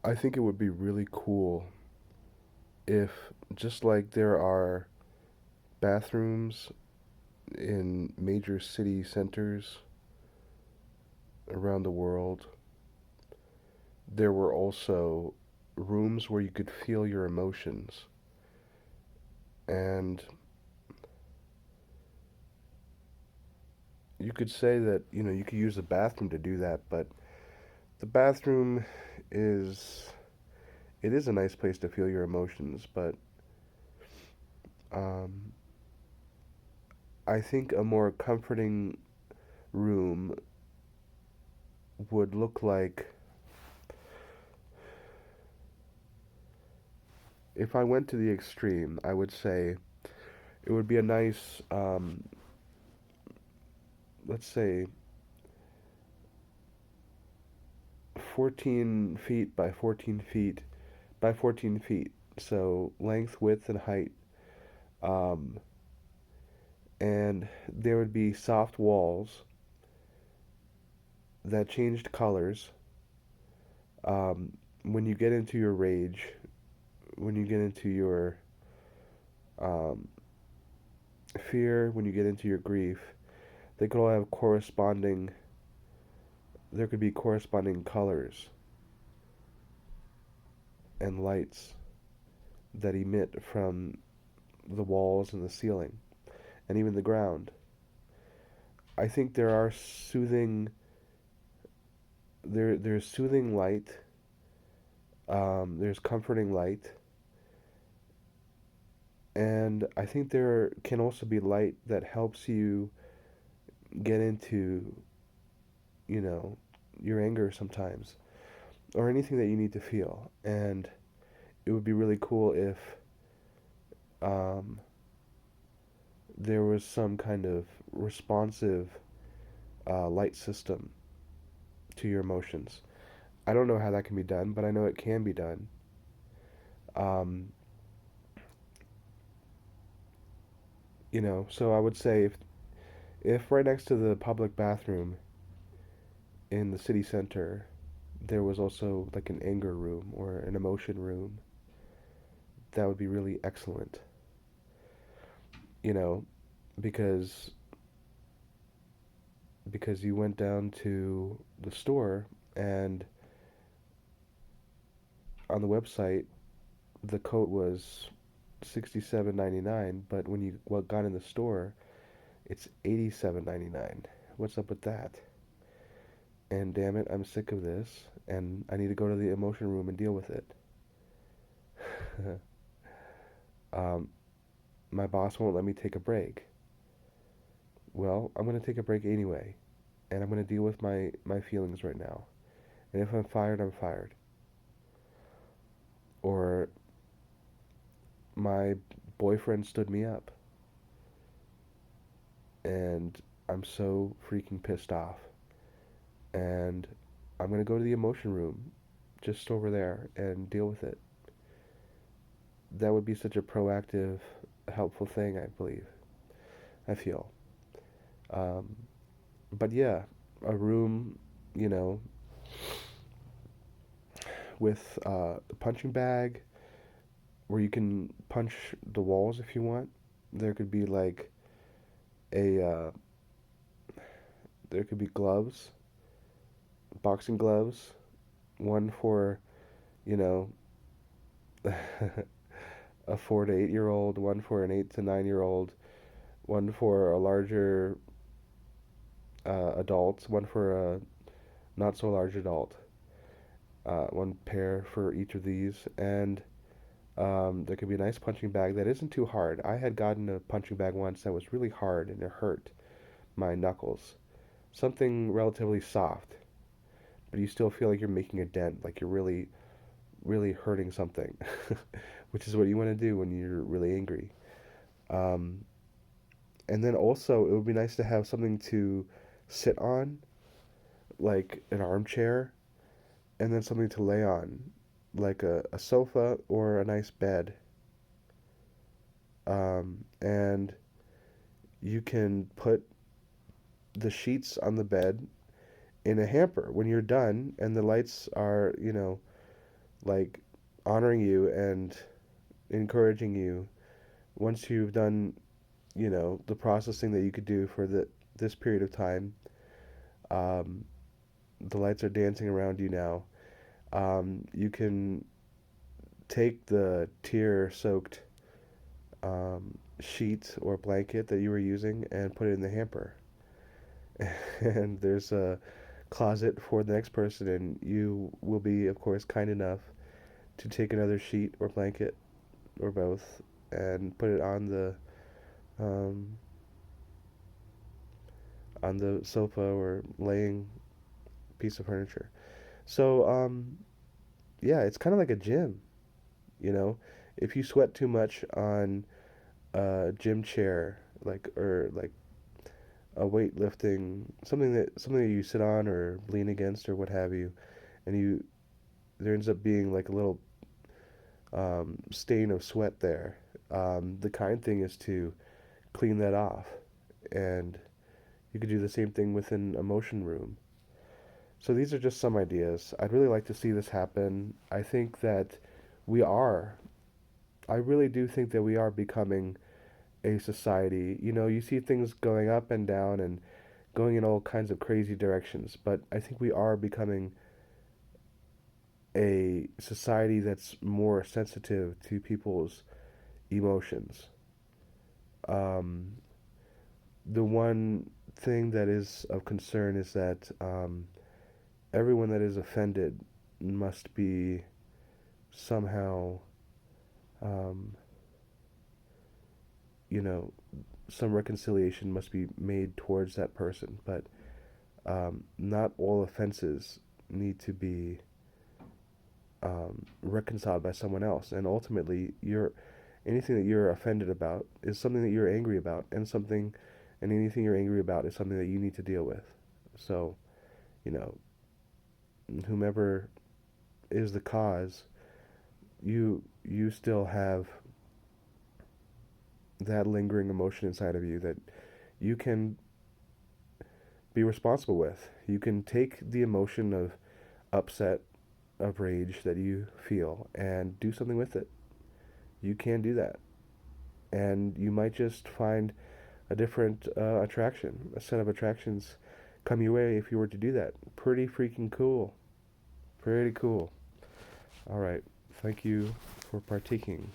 I think it would be really cool if, just like there are bathrooms in major city centers around the world, there were also rooms where you could feel your emotions. And you could say that, you could use the bathroom to do that, but the bathroom is it is a nice place to feel your emotions, but um, I think a more comforting room would look like, if I went to the extreme, I would say it would be a nice, let's say, 14 feet by 14 feet by 14 feet. So length, width, and height. Um, and there would be soft walls that changed colors. When you get into your rage, when you get into your um, fear, when you get into your grief, they could all have corresponding, there could be corresponding colors and lights that emit from the walls and the ceiling and even the ground. I think there's soothing light, there's comforting light, and I think there can also be light that helps you get into, you know, your anger sometimes or anything that you need to feel. And it would be really cool if um, there was some kind of responsive light system to your emotions. I don't know how that can be done, but I know it can be done. Um, so I would say if right next to the public bathroom in the city center there was also like an anger room or an emotion room, that would be really excellent. You know, because you went down to the store and on the website the coat was 67.99, but when you got in the store it's 87.99. What's up with that? And damn it, I'm sick of this and I need to go to the emotion room and deal with it. um, my boss won't let me take a break. Well, I'm going to take a break anyway, and I'm going to deal with my feelings right now. And if I'm fired, I'm fired. Or my boyfriend stood me up, and I'm so freaking pissed off. And I'm going to go to the emotion room just over there and deal with it. That would be such a proactive, helpful thing, I believe. I feel. Um, but yeah, a room, you know, with a punching bag where you can punch the walls if you want. There could be like a there could be gloves, boxing gloves, one for, you know, a 4 to 8 year old, one for an 8 to 9 year old, one for a larger adult, one for a not so large adult. One pair for each of these, and there could be a nice punching bag that isn't too hard. I had gotten a punching bag once that was really hard and it hurt my knuckles. Something relatively soft, but you still feel like you're making a dent, like you're really, really hurting something, which is what you want to do when you're really angry. Um, and then also, it would be nice to have something to sit on, like an armchair, and then something to lay on, like a sofa or a nice bed. And you can put the sheets on the bed in a hamper when you're done, and the lights are, like honoring you and encouraging you once you've done, the processing that you could do for this period of time. Um, the lights are dancing around you now. You can take the tear-soaked sheet or blanket that you were using and put it in the hamper. And there's a closet for the next person, and you will be, of course, kind enough to take another sheet or blanket or both and put it um, on the sofa or laying piece of furniture. So, yeah, it's kind of like a gym, you know. If you sweat too much on a gym chair, like a weightlifting, something that you sit on or lean against or what have you, and there ends up being like a little stain of sweat there. The kind thing is to clean that off, and you could do the same thing with an emotion room. So these are just some ideas. I'd really like to see this happen. I think that we are. I really do think that we are becoming a society. You see things going up and down and going in all kinds of crazy directions, but I think we are becoming a society that's more sensitive to people's emotions. Um, the one thing that is of concern is that everyone that is offended must be somehow, um, you know, some reconciliation must be made towards that person. But not all offenses need to be reconciled by someone else. And ultimately, anything that you're offended about is something that you're angry about, and anything you're angry about is something that you need to deal with. So, you know, whomever is the cause, you still have that lingering emotion inside of you that you can be responsible with. You can take the emotion of upset, of rage that you feel and do something with it. You can do that. And you might just find a different attraction, a set of attractions come your way if you were to do that. Pretty freaking cool. Pretty cool. All right. Thank you for partaking.